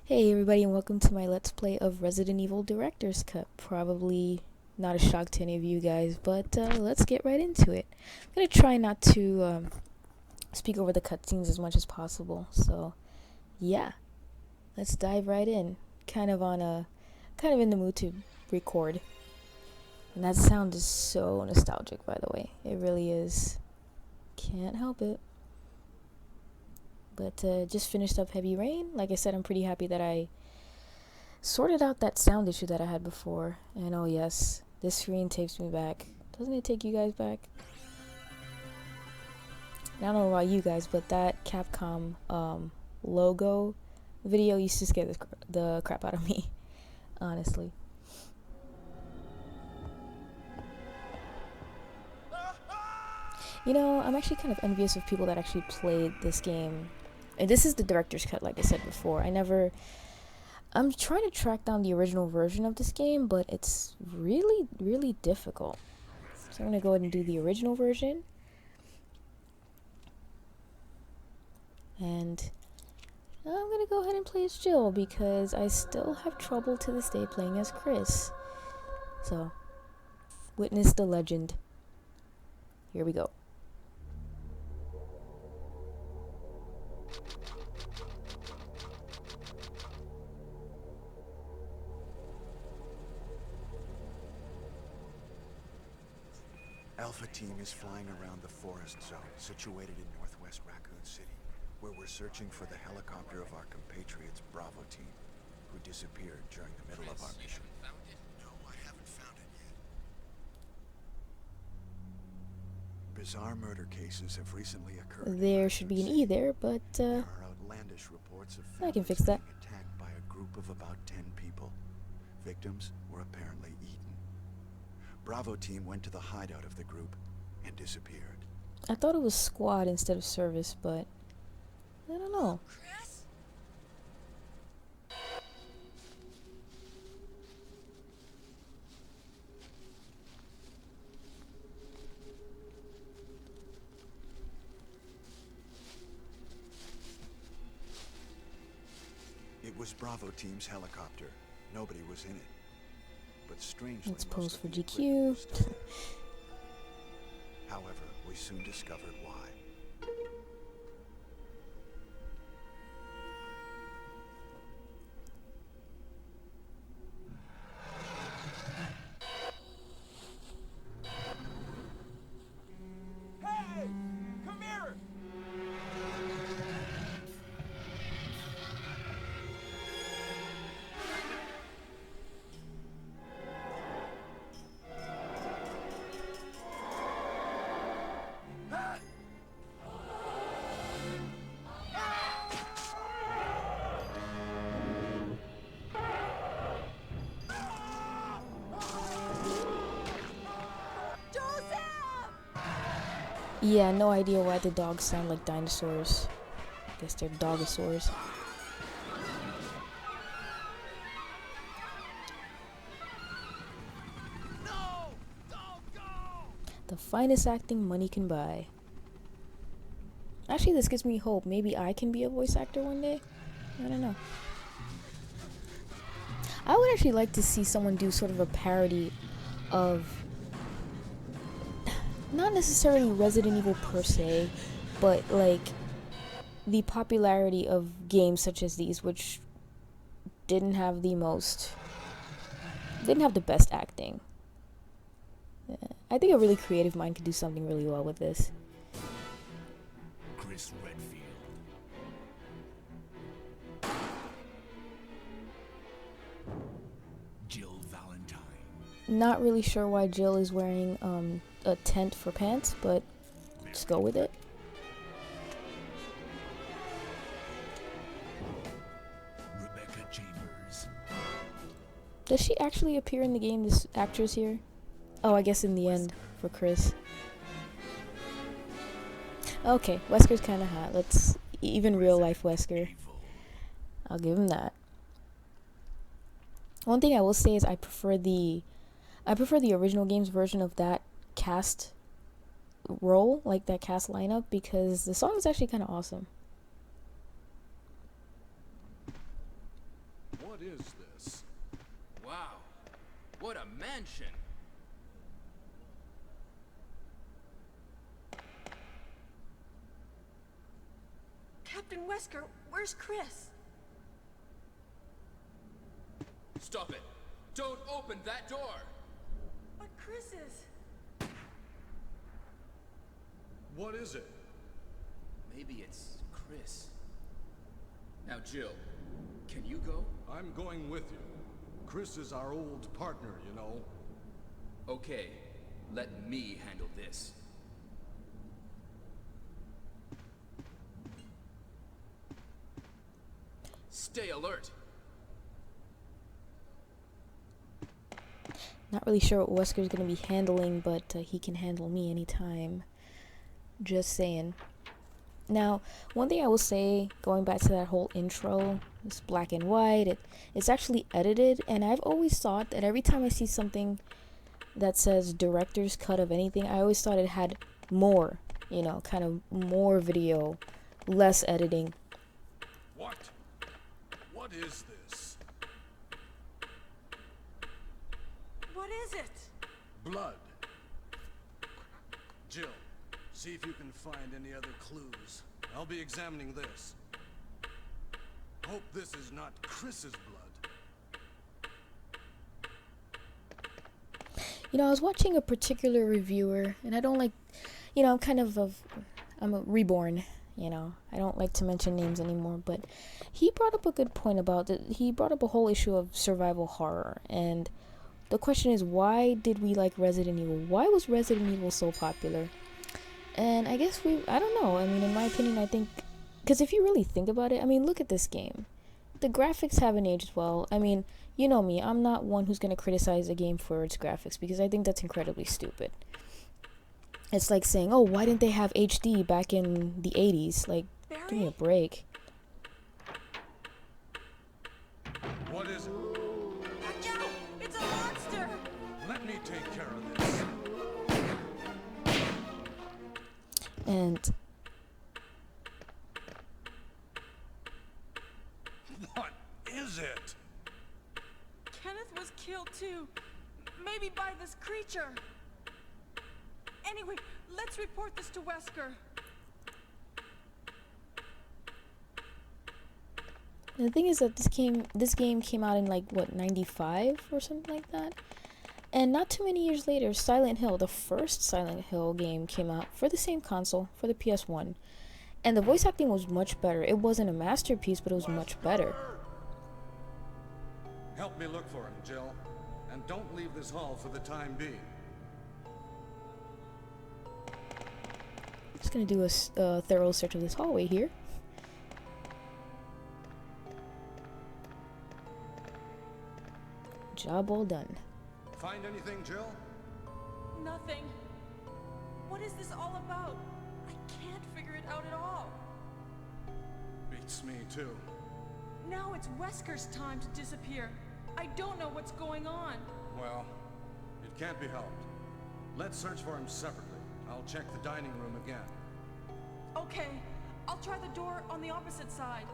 Hey everybody, and welcome to my Let's Play of Resident Evil Director's Cut. Probably not a shock to any of you guys, but let's get right into it. I'm gonna try not to speak over the cutscenes as much as possible, so yeah, let's dive right in. Kind of in the mood to record. And that sound is so nostalgic, by the way. It really is. Can't help it. But just finished up Heavy Rain. Like I said, I'm pretty happy that I sorted out that sound issue that I had before. And oh yes, this screen takes me back. Doesn't it take you guys back? I don't know about you guys, but that Capcom logo video used to scare the crap out of me, honestly. You know, I'm actually kind of envious of people that actually played this game. And this is the director's cut, like I said before. I'm trying to track down the original version of this game, but it's really, really difficult. So I'm gonna go ahead and do the original version. And I'm gonna go ahead and play as Jill because I still have trouble to this day playing as Chris. So, witness the legend. Here we go. Alpha Team is flying around the forest zone situated in northwest Raccoon City, where we're searching for the helicopter of our compatriots Bravo Team, who disappeared during the middle of our mission. No, I haven't found it yet. Bizarre murder cases have recently occurred. There should be an E there, but there are outlandish reports of I can families fix that. being attacked by a group of about 10 people. Victims were apparently eaten. Bravo Team went to the hideout of the group and disappeared. I thought it was squad instead of service, but I don't know. It was Bravo Team's helicopter. Nobody was in it. But strangely, Let's most pose of for the equipment GQ. was still there. However, we soon discovered why. Hey! Come here! Yeah, no idea why the dogs sound like dinosaurs. Guess they're dogosaurs. No! Don't go! The finest acting money can buy. Actually, this gives me hope. Maybe I can be a voice actor one day. I don't know. I would actually like to see someone do sort of a parody of not necessarily Resident Evil per se, but like the popularity of games such as these, which didn't have the best acting. I think a really creative mind could do something really well with this. Chris Redfield. Jill Valentine. Not really sure why Jill is wearing a tent for pants, but just go with it. Rebecca Chambers. Does she actually appear in the game, this actress here? Oh, I guess in the end for Chris. Okay, Wesker's kind of hot. Even real life Wesker. I'll give him that. One thing I will say is I prefer the original game's version of that cast role, like that cast lineup, because the song is actually kind of awesome. What is this? Wow. What a mansion. Captain Wesker, where's Chris? Stop it. Don't open that door. But Chris is... What is it? Maybe it's Chris. Now, Jill, can you go? I'm going with you. Chris is our old partner, you know. Okay, let me handle this. Stay alert. Not really sure what Wesker's gonna be handling, but he can handle me anytime. Just saying. Now, one thing I will say, going back to that whole intro, it's black and white, it's actually edited, and I've always thought that every time I see something that says director's cut of anything, I always thought it had more, you know, kind of more video, less editing. What? What is this? What is it? Blood. Jill, see if you can find any other clues. I'll be examining this. Hope this is not Chris's blood. You know, I was watching a particular reviewer, and I don't like, you know, I'm a reborn, you know, I don't like to mention names anymore, but he brought up a good point about it. He brought up a whole issue of survival horror, and the question is, why did we like Resident Evil? Why was Resident Evil so popular? And I guess I don't know, I mean, in my opinion, I think, because if you really think about it, I mean, look at this game. The graphics haven't aged well. I mean, you know me, I'm not one who's going to criticize a game for its graphics, because I think that's incredibly stupid. It's like saying, oh, why didn't they have HD back in the 80s? Like, Barry? give me a break. What is it? Watch out! It's a monster! Let me take care of this. And What is it? Kenneth was killed too. Maybe by this creature. Anyway, let's report this to Wesker. the thing is that this game came out in like, what, 95 or something like that? And not too many years later, Silent Hill, the first Silent Hill game, came out for the same console, for the PS1. And the voice acting was much better. It wasn't a masterpiece, but it was much better. Help me look for him, Jill. And don't leave this hall for the time being. Just gonna do a thorough search of this hallway here. Job well done. Find anything, Jill? Nothing. What is this all about? I can't figure it out at all. Beats me, too. Now it's Wesker's time to disappear. I don't know what's going on. Well, it can't be helped. Let's search for him separately. I'll check the dining room again. Okay, I'll try the door on the opposite side.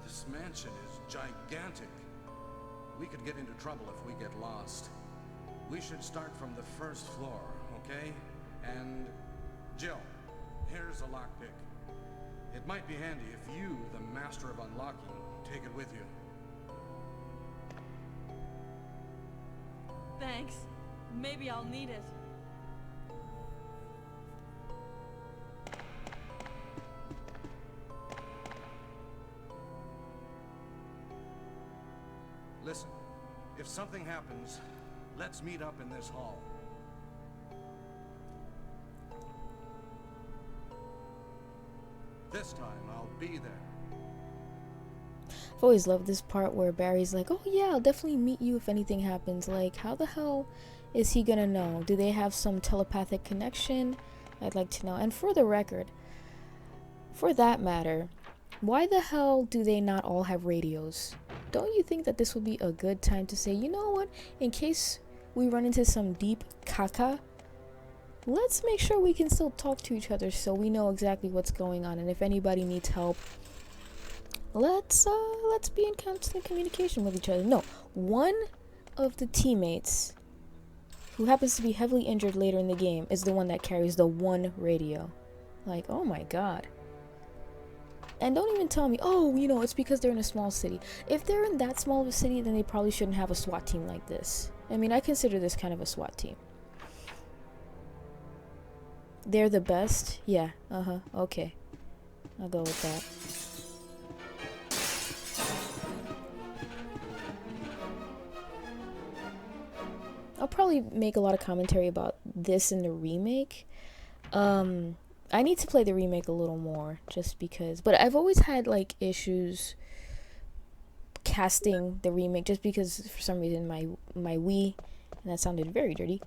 This mansion is gigantic. We could get into trouble if we get lost. We should start from the first floor, okay? And Jill, here's a lockpick. It might be handy if you, the master of unlocking, take it with you. Thanks. Maybe I'll need it. Listen, if something happens, let's meet up in this hall. This time, I'll be there. I've always loved this part where Barry's like, oh yeah, I'll definitely meet you if anything happens. Like, how the hell is he gonna know? Do they have some telepathic connection? I'd like to know. And for the record, for that matter, why the hell do they not all have radios? Don't you think that this would be a good time to say, you know what, in case we run into some deep caca, let's make sure we can still talk to each other so we know exactly what's going on, and if anybody needs help, let's be in constant communication with each other. No, one of the teammates who happens to be heavily injured later in the game is the one that carries the one radio. Like, oh my god. And don't even tell me, oh, you know, it's because they're in a small city. If they're in that small of a city, then they probably shouldn't have a SWAT team like this. I mean, I consider this kind of a SWAT team. They're the best? Yeah, okay. I'll go with that. I'll probably make a lot of commentary about this in the remake. I need to play the remake a little more, just because. But I've always had, like, issues casting the remake, just because for some reason my Wii, and that sounded very dirty,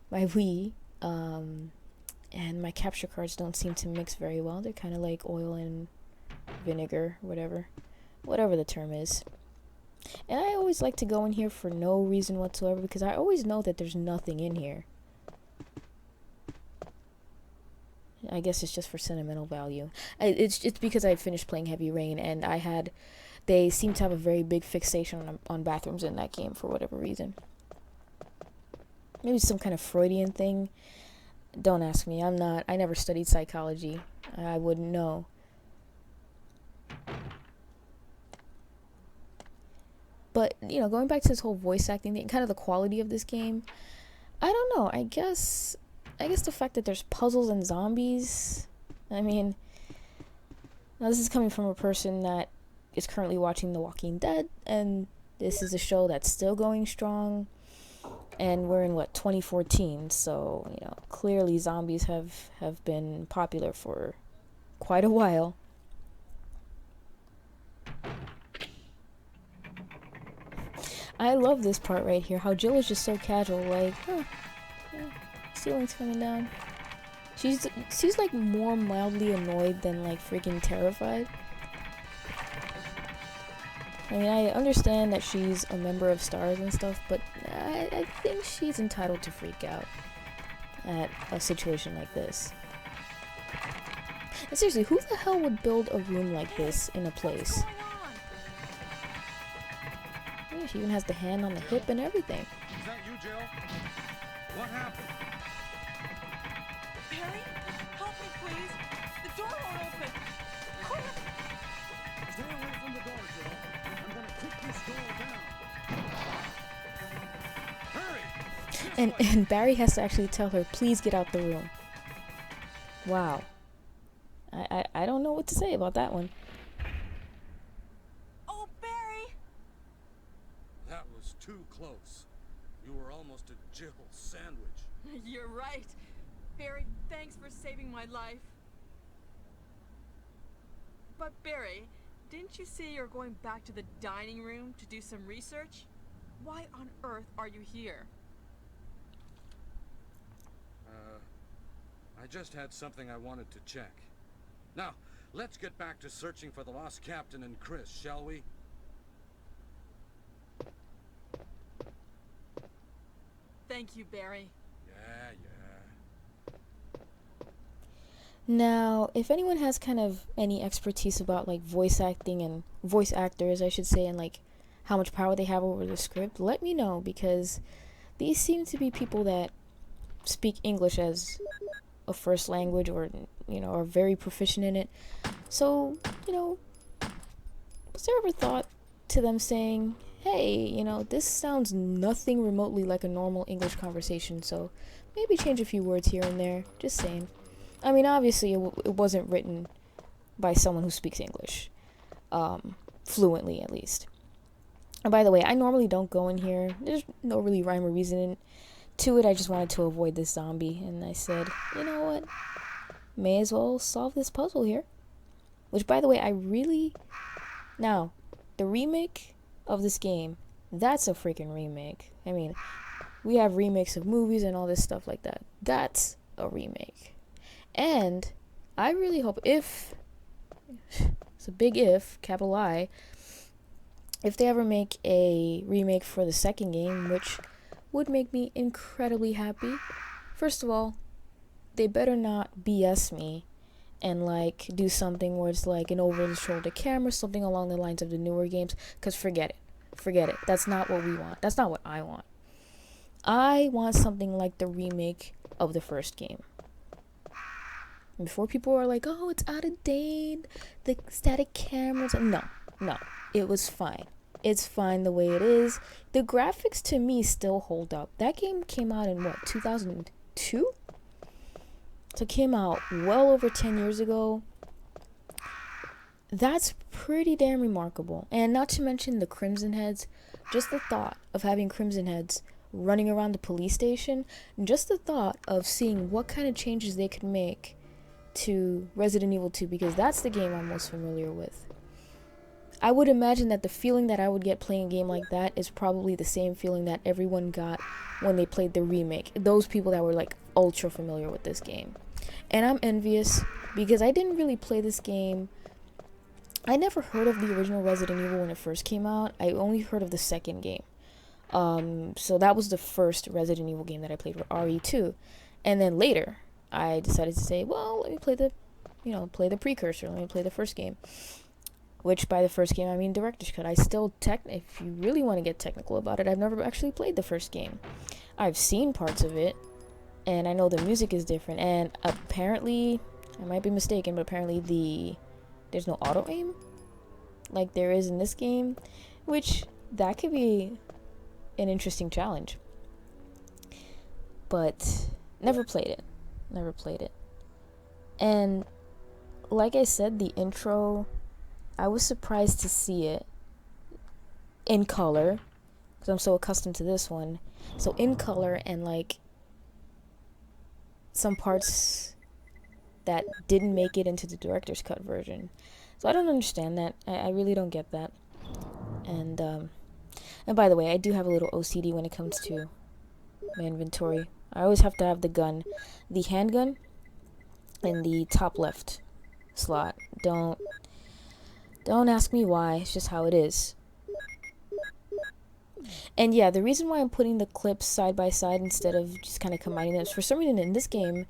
my Wii, and my capture cards don't seem to mix very well. They're kind of like oil and vinegar, whatever the term is. And I always like to go in here for no reason whatsoever, because I always know that there's nothing in here. I guess it's just for sentimental value. It's because I finished playing Heavy Rain, and they seem to have a very big fixation on bathrooms in that game for whatever reason. Maybe some kind of Freudian thing. Don't ask me. I never studied psychology. I wouldn't know. But, you know, going back to this whole voice acting thing, kind of the quality of this game, I don't know. I guess the fact that there's puzzles and zombies, I mean, now this is coming from a person that is currently watching The Walking Dead, and this is a show that's still going strong, and we're in, 2014, so, you know, clearly zombies have been popular for quite a while. I love this part right here, how Jill is just so casual, like, ceiling's coming down. She's like more mildly annoyed than like freaking terrified. I mean, I understand that she's a member of STARS and stuff, but I think she's entitled to freak out at a situation like this. And seriously, who the hell would build a room like this in a place? Yeah, she even has the hand on the hip and everything. Is that you, Jill? What happened? Perry, help me, please. The door won't open. Quick! Stay away from the door, Jill. I'm gonna kick this door down. Hurry! And Barry has to actually tell her, please get out the room. Wow. I don't know what to say about that one. Oh, Barry! That was too close. You were almost a Jill sandwich. You're right. Barry, thanks for saving my life. But Barry, didn't you say you're going back to the dining room to do some research? Why on earth are you here? I just had something I wanted to check. Now, let's get back to searching for the lost captain and Chris, shall we? Thank you, Barry. Yeah. Now, if anyone has kind of any expertise about like voice acting and voice actors, I should say, and like how much power they have over the script, let me know, because these seem to be people that speak English as a first language, or, you know, are very proficient in it. So, you know, was there ever thought to them saying, hey, you know, this sounds nothing remotely like a normal English conversation, so maybe change a few words here and there. Just saying. I mean, obviously it wasn't written by someone who speaks English, fluently at least. And by the way, I normally don't go in here. There's no really rhyme or reason to it. I just wanted to avoid this zombie, and I said, you know what, may as well solve this puzzle here. Which, by the way, now, the remake of this game, that's a freaking remake. I mean, we have remakes of movies and all this stuff like that. That's a remake. And I really hope, if, it's a big if, capital I, if they ever make a remake for the second game, which would make me incredibly happy. First of all, they better not BS me and like do something where it's like an over the shoulder camera, something along the lines of the newer games, because forget it, that's not what we want, that's not what I want. I want something like the remake of the first game. Before people are like, oh, it's out of date, the static cameras. No, it was fine. It's fine the way it is. The graphics to me still hold up. That game came out in what, 2002? So it came out well over 10 years ago. That's pretty damn remarkable. And not to mention the Crimson Heads. Just the thought of having Crimson Heads running around the police station, just the thought of seeing what kind of changes they could make to Resident Evil 2, because that's the game I'm most familiar with. I would imagine that the feeling that I would get playing a game like that is probably the same feeling that everyone got when they played the remake. Those people that were like ultra familiar with this game. And I'm envious because I didn't really play this game. I never heard of the original Resident Evil when it first came out. I only heard of the second game. So that was the first Resident Evil game that I played, with RE2. And then later, I decided to say, well, let me play the precursor. Let me play the first game. Which, by the first game, I mean Director's Cut. I still, if you really want to get technical about it, I've never actually played the first game. I've seen parts of it, and I know the music is different. And apparently, I might be mistaken, but apparently there's no auto-aim, like there is in this game. Which, that could be an interesting challenge. But, never played it. And like I said, the intro, I was surprised to see it in color, because I'm so accustomed to this one. So in color, and like some parts that didn't make it into the director's cut version. So I don't understand that. I really don't get that. And by the way, I do have a little OCD when it comes to my inventory. I always have to have the handgun in the top left slot. Don't ask me why, it's just how it is. And yeah, the reason why I'm putting the clips side by side instead of just kind of combining them is, for some reason in this game,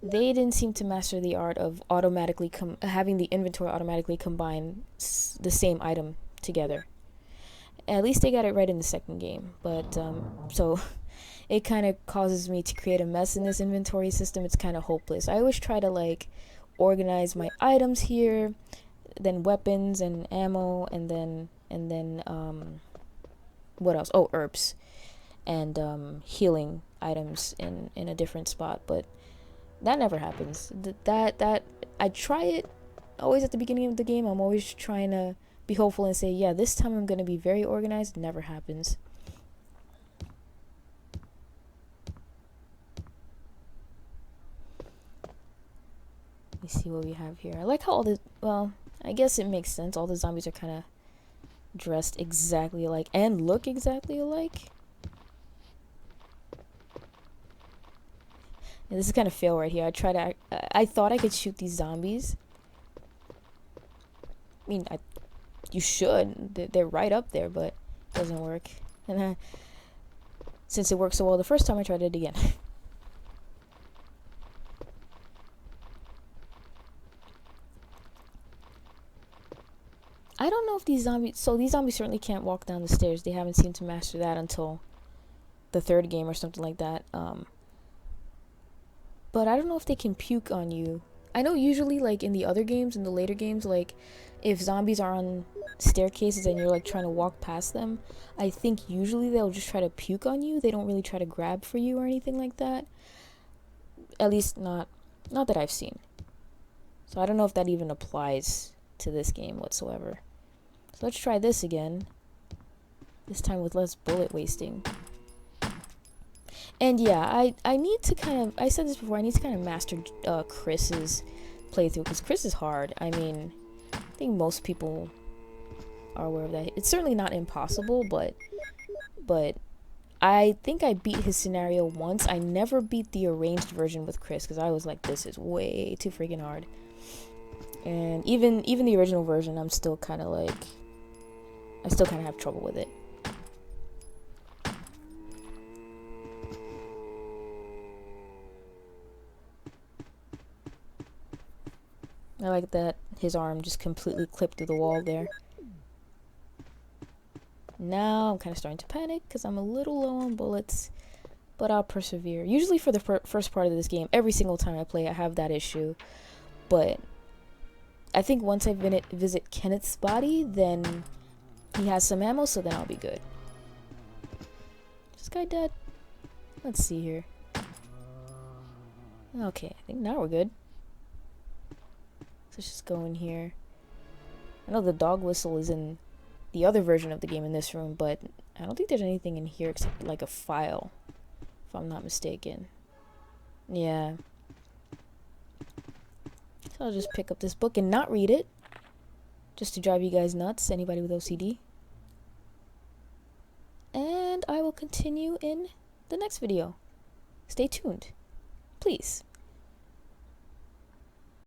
they didn't seem to master the art of automatically having the inventory automatically combine the same item together. At least they got it right in the second game, but so it kind of causes me to create a mess in this inventory system. It's kind of hopeless. I always try to like organize my items here, then weapons and ammo, and then what else? Oh, herbs and healing items in a different spot. But that never happens. That I try it always at the beginning of the game. I'm always trying to be hopeful and say, yeah, this time I'm gonna be very organized. It never happens. Let me see what we have here. I like how all the, well, I guess it makes sense. All the zombies are kind of dressed exactly alike and look exactly alike. And this is kind of fail right here. I thought I could shoot these zombies. I mean, you should. They're right up there, but it doesn't work. And since it worked so well the first time, I tried it again. I don't know if these zombies certainly can't walk down the stairs. They haven't seemed to master that until the third game or something like that. But I don't know if they can puke on you. I know usually, like in the other games, in the later games, like if zombies are on staircases and you're like trying to walk past them, I think usually they'll just try to puke on you. They don't really try to grab for you or anything like that. At least not that I've seen. So I don't know if that even applies to this game whatsoever. So let's try this again. This time with less bullet wasting. And yeah, I need to kind of, I said this before, I need to kind of master Chris's playthrough, because Chris is hard. I mean, I think most people are aware of that. It's certainly not impossible, but I think I beat his scenario once. I never beat the arranged version with Chris, because I was like, this is way too freaking hard. And even the original version, I'm still kind of like, I still kind of have trouble with it. I like that his arm just completely clipped through the wall there. Now I'm kind of starting to panic because I'm a little low on bullets, but I'll persevere. Usually for the first part of this game, every single time I play, I have that issue. But I think once I visit Kenneth's body, then he has some ammo, so then I'll be good. Is this guy dead? Let's see here. Okay, I think now we're good. So let's just go in here. I know the dog whistle is in the other version of the game in this room, but I don't think there's anything in here except like a file, if I'm not mistaken. Yeah. So I'll just pick up this book and not read it, just to drive you guys nuts, anybody with OCD. And I will continue in the next video. Stay tuned, please.